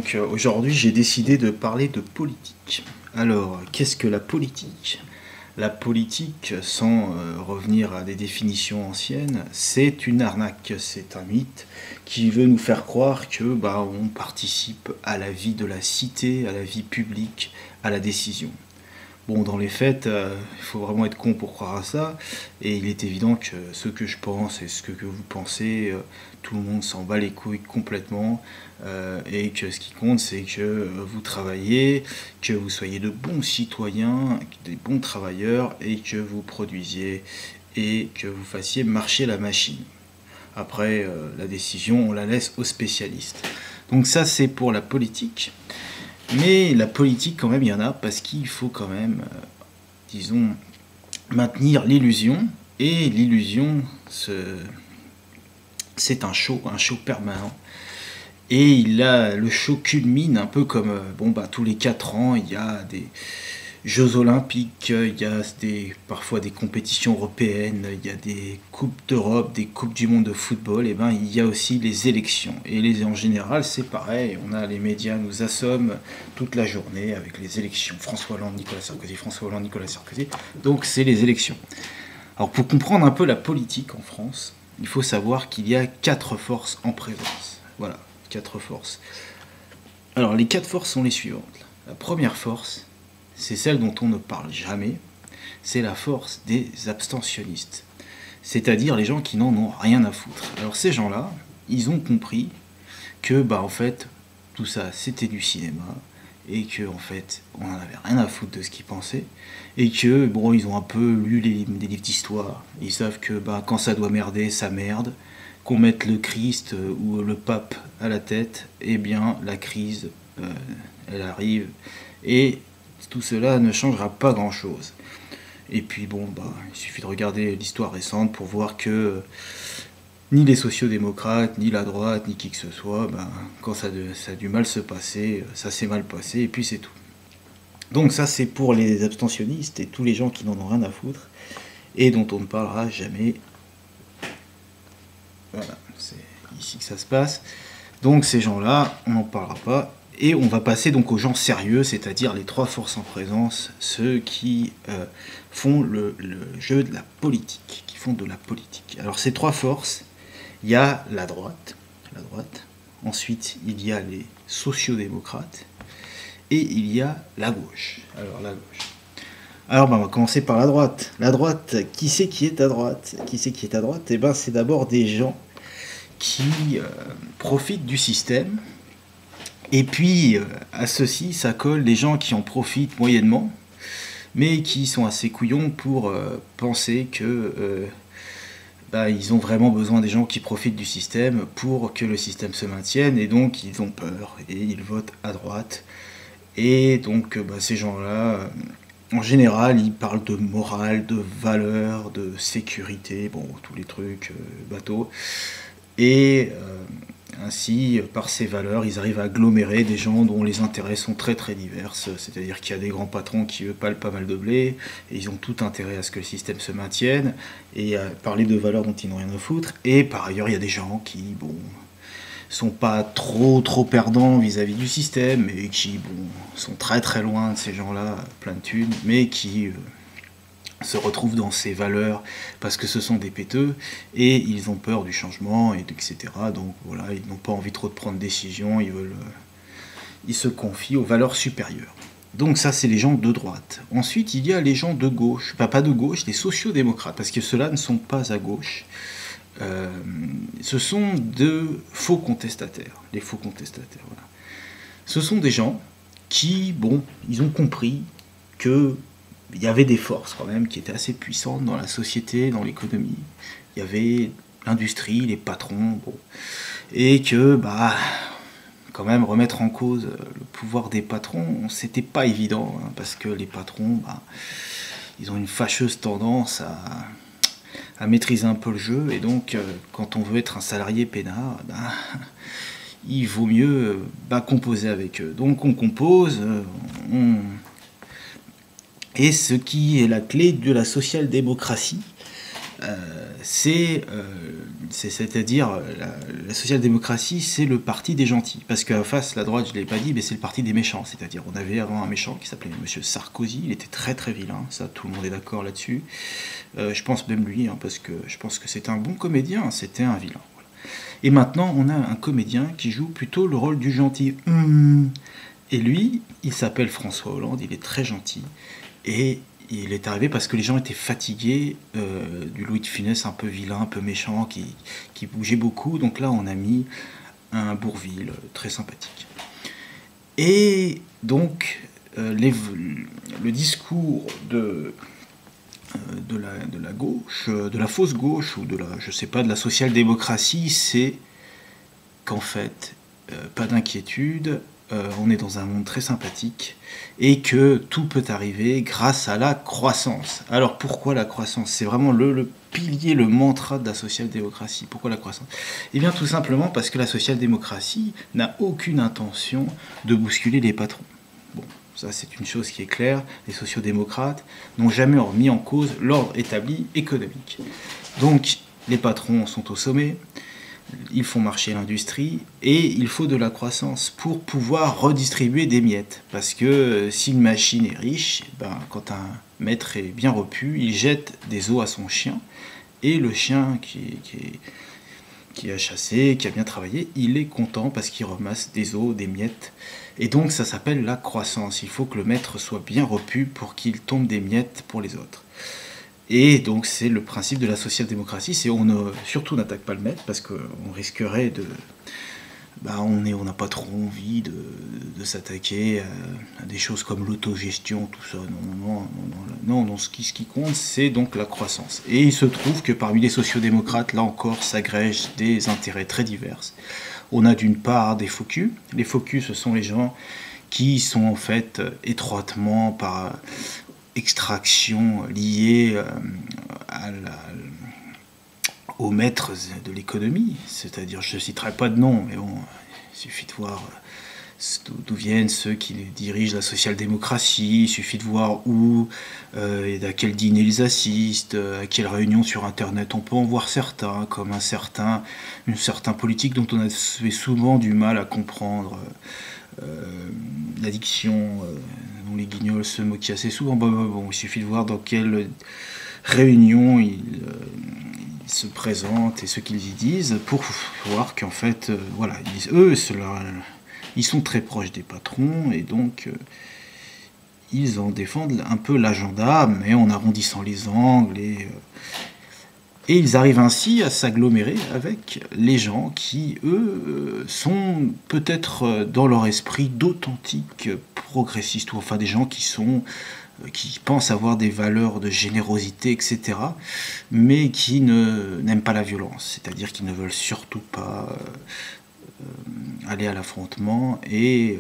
Donc aujourd'hui j'ai décidé de parler de politique. Alors qu'est-ce que la politique? La politique, sans revenir à des définitions anciennes, c'est une arnaque, c'est un mythe qui veut nous faire croire que on participe à la vie de la cité, à la vie publique, à la décision. Bon, dans les faits, il faut vraiment être con pour croire à ça, et il est évident que ce que je pense et ce que vous pensez, tout le monde s'en bat les couilles complètement, et que ce qui compte, c'est que vous travaillez, que vous soyez de bons citoyens, des bons travailleurs, et que vous produisiez, et que vous fassiez marcher la machine. Après, la décision, on la laisse aux spécialistes. Donc ça, c'est pour la politique. Mais la politique, quand même, il y en a, parce qu'il faut quand même, disons, maintenir l'illusion. Et l'illusion, c'est un show permanent. Et le show culmine un peu comme, tous les 4 ans, il y a des Jeux Olympiques, il y a parfois des compétitions européennes, il y a des Coupes d'Europe, des Coupes du monde de football, et il y a aussi les élections. Et en général, c'est pareil, les médias nous assomment toute la journée avec les élections. François Hollande, Nicolas Sarkozy, François Hollande, Nicolas Sarkozy. Donc c'est les élections. Alors pour comprendre un peu la politique en France, il faut savoir qu'il y a 4 forces en présence. Voilà, 4 forces. Alors les 4 forces sont les suivantes. La première force, c'est celle dont on ne parle jamais, c'est la force des abstentionnistes. C'est-à-dire les gens qui n'en ont rien à foutre. Alors ces gens-là, ils ont compris que, en fait, tout ça, c'était du cinéma, et que, en fait, on n'en avait rien à foutre de ce qu'ils pensaient, et que, ils ont un peu lu des livres d'histoire. Ils savent que, quand ça doit merder, ça merde, qu'on mette le Christ ou le pape à la tête, la crise, elle arrive, et tout cela ne changera pas grand-chose. Et puis il suffit de regarder l'histoire récente pour voir que ni les sociodémocrates, ni la droite, ni qui que ce soit, quand ça a du mal se passer, ça s'est mal passé, et puis c'est tout. Donc ça c'est pour les abstentionnistes et tous les gens qui n'en ont rien à foutre, et dont on ne parlera jamais. Voilà, c'est ici que ça se passe. Donc ces gens-là, on n'en parlera pas. Et on va passer donc aux gens sérieux, c'est-à-dire les 3 forces en présence, ceux qui font le jeu de la politique, qui font de la politique. Alors ces 3 forces, il y a la droite, ensuite il y a les sociodémocrates, et il y a la gauche. Alors on va commencer par la droite. La droite, qui c'est qui est à droite? C'est d'abord des gens qui profitent du système. Et puis, à ceci, ça colle des gens qui en profitent moyennement, mais qui sont assez couillons pour penser que ils ont vraiment besoin des gens qui profitent du système pour que le système se maintienne, et donc ils ont peur, et ils votent à droite. Et donc, ces gens-là, en général, ils parlent de morale, de valeurs, de sécurité, tous les trucs bateaux. Et ainsi, par ces valeurs, ils arrivent à agglomérer des gens dont les intérêts sont très très divers. C'est-à-dire qu'il y a des grands patrons qui eux palent pas mal de blé, et ils ont tout intérêt à ce que le système se maintienne, et à parler de valeurs dont ils n'ont rien à foutre. Et par ailleurs, il y a des gens qui, sont pas trop perdants vis-à-vis du système, et qui, sont très très loin de ces gens-là, plein de thunes, mais qui se retrouvent dans ces valeurs parce que ce sont des péteux, et ils ont peur du changement, etc. Donc voilà, ils n'ont pas envie trop de prendre décision, ils se confient aux valeurs supérieures. Donc ça, c'est les gens de droite. Ensuite, il y a les gens de gauche, pas de gauche, les sociodémocrates, parce que ceux-là ne sont pas à gauche. Ce sont de faux contestataires, les faux contestataires, voilà. Ce sont des gens qui, ils ont compris que il y avait des forces quand même qui étaient assez puissantes dans la société, dans l'économie. Il y avait l'industrie, les patrons, et que quand même remettre en cause le pouvoir des patrons, c'était pas évident, parce que les patrons, ils ont une fâcheuse tendance à maîtriser un peu le jeu, et donc quand on veut être un salarié peinard, il vaut mieux composer avec eux. Donc on compose, et ce qui est la clé de la social-démocratie, c'est C'est-à-dire, la social-démocratie, c'est le parti des gentils. Parce qu'en face, la droite, je ne l'ai pas dit, mais c'est le parti des méchants. C'est-à-dire, on avait avant un méchant qui s'appelait M. Sarkozy, il était très très vilain, ça tout le monde est d'accord là-dessus. Je pense même lui, hein, parce que je pense que c'était un bon comédien, c'était un vilain. Voilà. Et maintenant, on a un comédien qui joue plutôt le rôle du gentil. Et lui, il s'appelle François Hollande, il est très gentil. Et il est arrivé parce que les gens étaient fatigués du Louis de Funès un peu vilain, un peu méchant, qui bougeait beaucoup. Donc là, on a mis un Bourvil très sympathique. Et donc, le discours de la gauche, de la fausse gauche, ou de la, je sais pas, de la social-démocratie, c'est qu'en fait, pas d'inquiétude, on est dans un monde très sympathique et que tout peut arriver grâce à la croissance. Alors pourquoi la croissance? C'est vraiment le pilier, le mantra de la social-démocratie. Pourquoi la croissance? Eh bien tout simplement parce que la social-démocratie n'a aucune intention de bousculer les patrons. Bon, ça c'est une chose qui est claire, les sociodémocrates n'ont jamais remis en cause l'ordre établi économique. Donc les patrons sont au sommet, ils font marcher l'industrie et il faut de la croissance pour pouvoir redistribuer des miettes. Parce que si une machine est riche, ben, quand un maître est bien repu, il jette des os à son chien et le chien qui a chassé, qui a bien travaillé, il est content parce qu'il ramasse des os, des miettes. Et donc ça s'appelle la croissance. Il faut que le maître soit bien repu pour qu'il tombe des miettes pour les autres. Et donc c'est le principe de la social-démocratie, c'est surtout n'attaque pas le maître parce qu'on risquerait de... on n'a pas trop envie de s'attaquer à des choses comme l'autogestion, tout ça. Non, ce qui compte, c'est donc la croissance. Et il se trouve que parmi les sociodémocrates, là encore, s'agrègent des intérêts très divers. On a d'une part des faux culs. Les faux culs, ce sont les gens qui sont en fait étroitement par extraction liée aux maîtres de l'économie, c'est-à-dire, je ne citerai pas de nom, mais bon, il suffit de voir d'où viennent ceux qui dirigent la social-démocratie, il suffit de voir où et à quel dîner ils assistent, à quelle réunion sur Internet on peut en voir certains, comme un certain politique dont on a souvent du mal à comprendre l'addiction, dont les guignols se moquent assez souvent. Il suffit de voir dans quelle réunion ils se présentent et ce qu'ils y disent pour voir qu'en fait, voilà, ils sont très proches des patrons et donc ils en défendent un peu l'agenda, mais en arrondissant les angles et ils arrivent ainsi à s'agglomérer avec les gens qui, eux, sont peut-être dans leur esprit d'authentiques progressistes, ou enfin des gens qui pensent avoir des valeurs de générosité, etc., mais qui n'aiment pas la violence, c'est-à-dire qu'ils ne veulent surtout pas aller à l'affrontement et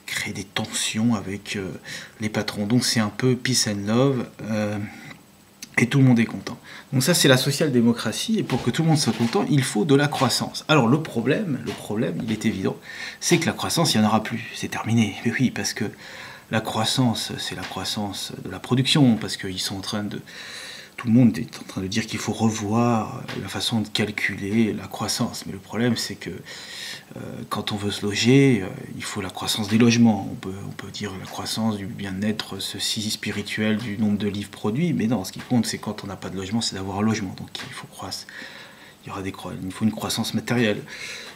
créer des tensions avec les patrons. Donc c'est un peu peace and love, et tout le monde est content. Donc ça, c'est la social-démocratie, et pour que tout le monde soit content, il faut de la croissance. Alors le problème, il est évident, c'est que la croissance, il n'y en aura plus, c'est terminé. Mais oui, parce que la croissance, c'est la croissance de la production, parce qu'ils sont en train de... Tout le monde est en train de dire qu'il faut revoir la façon de calculer la croissance. Mais le problème, c'est que quand on veut se loger, il faut la croissance des logements. On peut dire la croissance du bien-être, ceci spirituel, du nombre de livres produits. Mais non, ce qui compte, c'est quand on n'a pas de logement, c'est d'avoir un logement. Donc il faut croître. Il faut une croissance matérielle.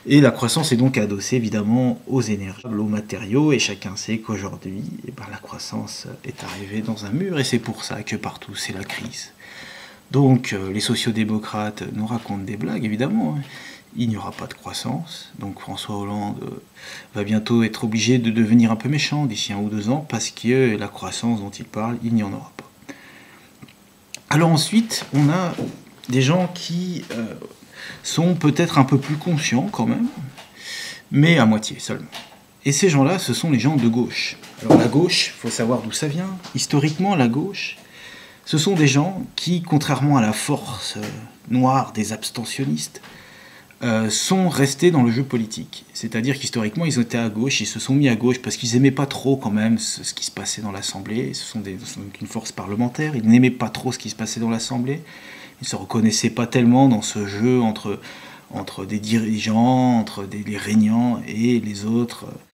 Et la croissance est donc adossée évidemment aux énergies, aux matériaux, et chacun sait qu'aujourd'hui, la croissance est arrivée dans un mur, et c'est pour ça que partout c'est la crise. Donc les sociodémocrates nous racontent des blagues, évidemment. Il n'y aura pas de croissance, donc François Hollande va bientôt être obligé de devenir un peu méchant d'ici 1 ou 2 ans, parce que la croissance dont il parle, il n'y en aura pas. Alors ensuite, on a des gens qui sont peut-être un peu plus conscients quand même, mais à moitié seulement. Et ces gens-là, ce sont les gens de gauche. Alors la gauche, il faut savoir d'où ça vient. Historiquement, la gauche, ce sont des gens qui, contrairement à la force noire des abstentionnistes, sont restés dans le jeu politique. C'est-à-dire qu'historiquement, ils étaient à gauche, ils se sont mis à gauche parce qu'ils n'aimaient pas trop quand même ce qui se passait dans l'Assemblée. Ce sont une force parlementaire, ils n'aimaient pas trop ce qui se passait dans l'Assemblée. Ils se reconnaissaient pas tellement dans ce jeu entre des dirigeants, les régnants et les autres.